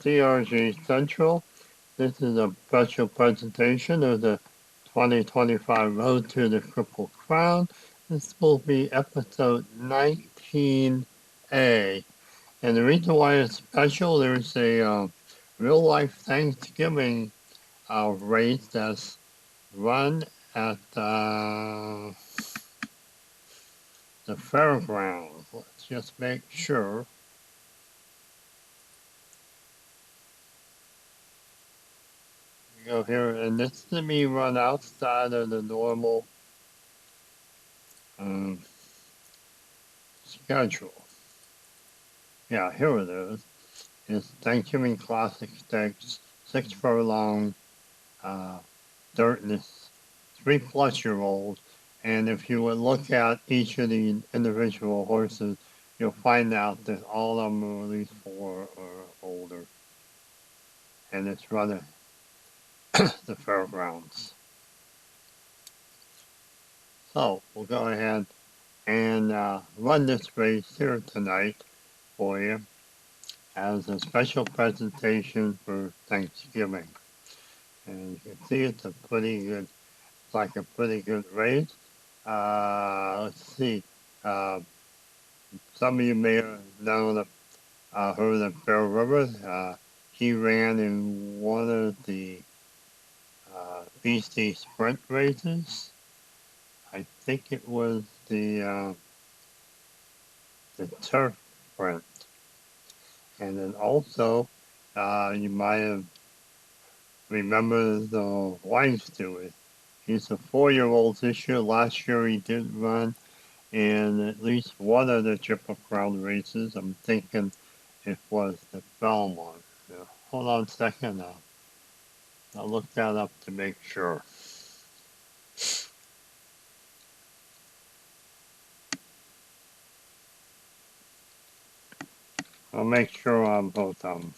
TRG Central. This is a special presentation of the 2025 Road to the Triple Crown. This will be episode 19A. And the reason why it's special, there's a real life Thanksgiving race that's run at the fairgrounds. Let's just make sure. We go here, and this to me run outside of the normal um, schedule. Yeah, here it is. It's Thanksgiving Classic Stakes, 6 furlong, uh, dirt, and it's 3+ year old. And if you would look at each of the individual horses, you'll find out that all of them are at least 4 or older. And it's running the fairgrounds. So we'll go ahead and run this race here tonight for you as a special presentation for Thanksgiving. And you can see it's a pretty good, it's like a pretty good race. Let's see. Uh, some of you may have known, heard of Bear River. He ran in one of the BC sprint races. I think it was the turf sprint. And then also, you might have remembered the wife steward. He's a 4-year-old this year. Last year he did run in at least one of the Triple Crown races. I'm thinking it was the Belmont. Yeah. Hold on a second. I'll look that up to make sure. I'll make sure on both of them.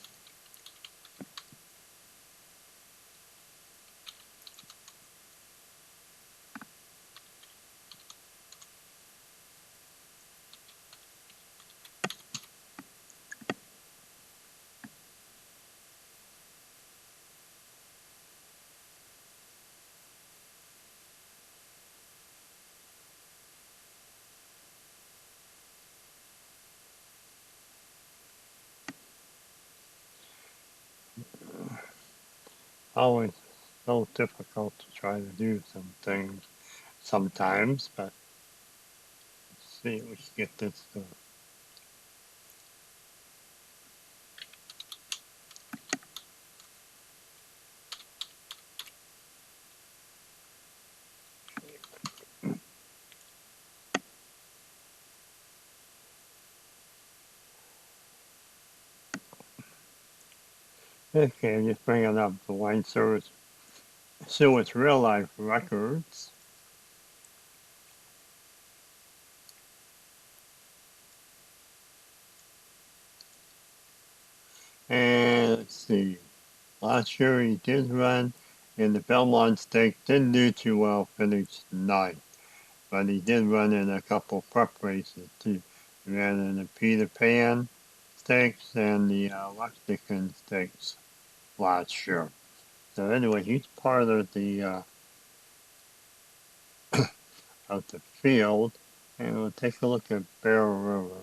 Always so difficult to try to do some things sometimes, but let's see if we can get this to. Okay, I'm just bringing up the wine service. So it's real life records. And let's see. Last year he did run in the Belmont Stakes. Didn't do too well, finished ninth. But he did run in a couple prep races too. He ran in the Peter Pan Stakes and the Lexington Stakes last year. So anyway, he's part of the field, and we'll take a look at Bear River.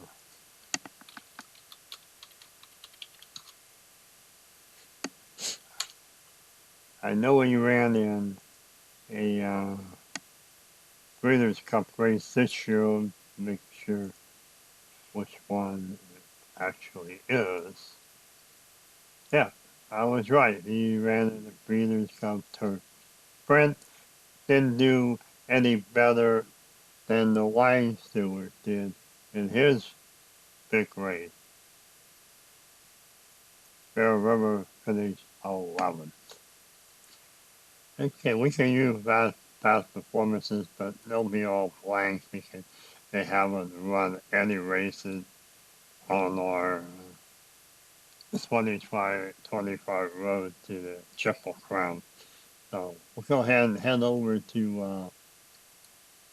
I know he ran in a Breeders' Cup race this year. Make sure which one it actually is. Yeah, I was right. He ran in the Breeders' Cup Turf Sprint. Didn't do any better than the wine steward did in his big race. Bear River finished 11th. Okay, we can use past performances, but they'll be all blank because they haven't run any races on our 25 road to the Triple Crown. So we'll go ahead and head over to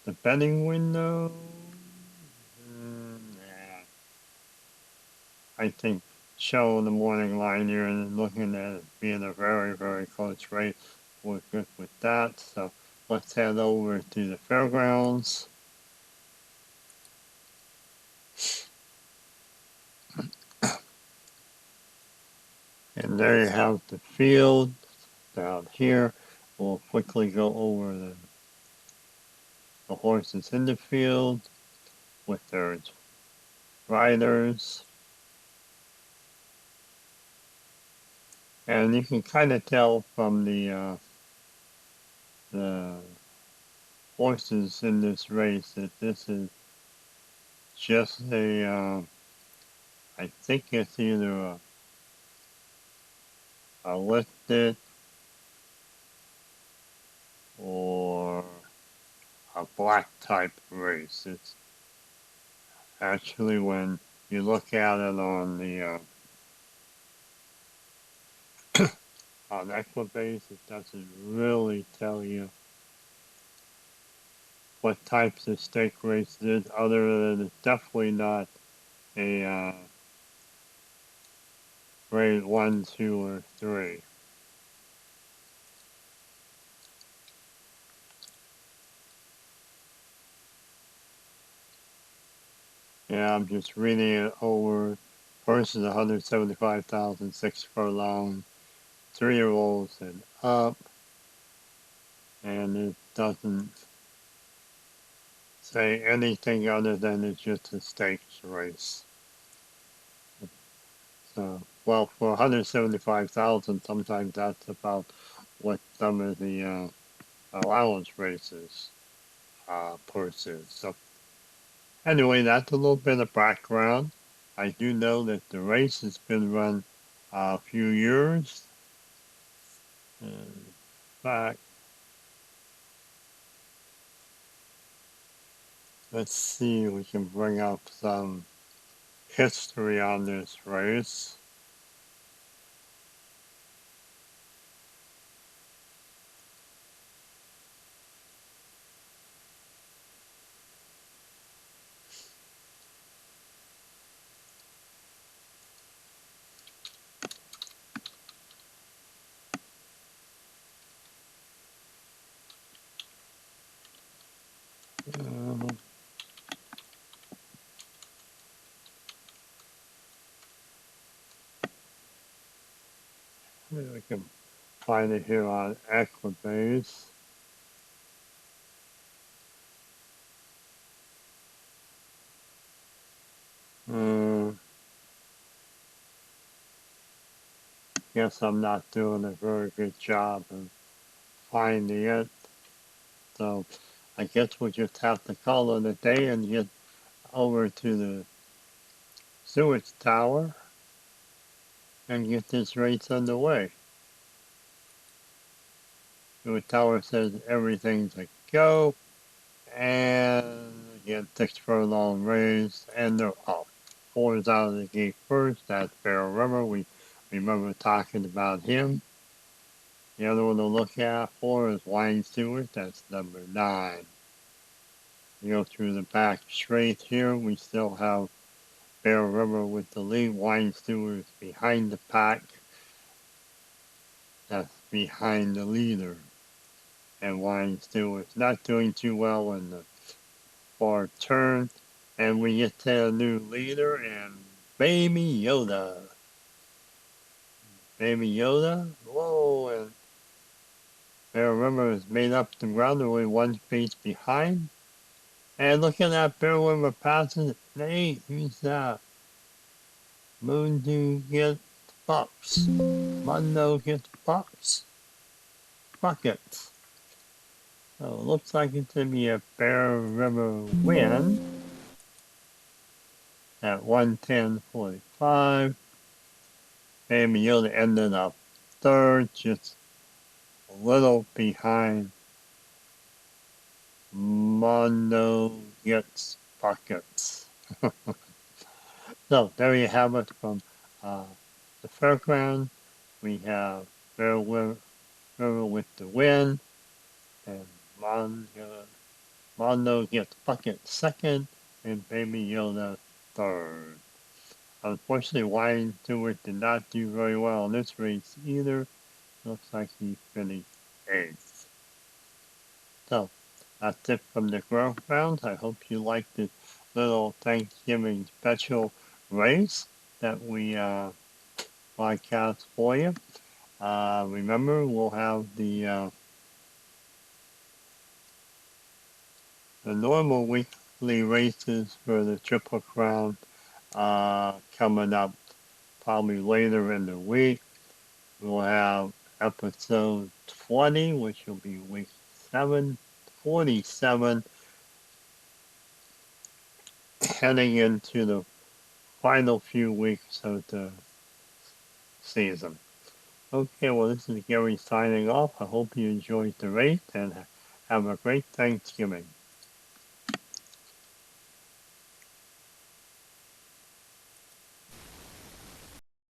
the betting window. Yeah, I think show in the morning line here and looking at it being a very, very close race. We're good with that. So let's head over to the fairgrounds. And there you have the field down here. We'll quickly go over the horses in the field with their riders. And you can kind of tell from the horses in this race that this is just I think it's either a lifted or a black type race. It's actually when you look at it on the on Equibase, it doesn't really tell you what types of stake race it is, other than it's definitely not a grade 1, 2, or 3. Yeah, I'm just reading it over. First is 175,000, 6 furlong, 3-year-olds and up, and it doesn't say anything other than it's just a stakes race. So, well, for 175,000, sometimes that's about what some of the allowance races purses. So, anyway, that's a little bit of background. I do know that the race has been run a few years. In fact, let's see if we can bring up some history on this race. Uh, maybe we can find it here on Equibase. Guess I'm not doing a very good job of finding it. So I guess we'll just have to call it a day and get over to the sewage tower and get this race underway. Sewage tower says everything's a go, and again, 6 furlong race, and they're off. 4 is out of the gate first. That's Bear River. We remember talking about him. The other one to look at for is Wine Stewart. That's number 9. You go through the back straight here. We still have Bear River with the lead. Wine Stewart behind the pack. That's behind the leader. And Wine Stewart's not doing too well in the far turn. And we get to a new leader and Baby Yoda. Baby Yoda. Whoa, and Bear River is made up the ground, only one space behind. And look at that Bear River passing. Hey, who's that? Moon do get bucks. Mundo gets bucks. Buckets. So it looks like it's going to be a Bear River win at 110.45. Baby Yoda ended up third, just a little behind Mondo gets buckets. So there you have it from the fairground. We have Bear River with the win, and Mondo gets bucket second, and Baby Yoda third. Unfortunately, Wine Stewart did not do very well in this race either. Looks like he finished 8th. So that's it from the growth I hope you liked this little Thanksgiving special race that we broadcast for you. Remember, we'll have the normal weekly races for the Triple Crown coming up probably later in the week. We'll have episode 20, which will be week 747, heading into the final few weeks of the season. Okay, well, this is Gary signing off. I hope you enjoyed the race and have a great Thanksgiving.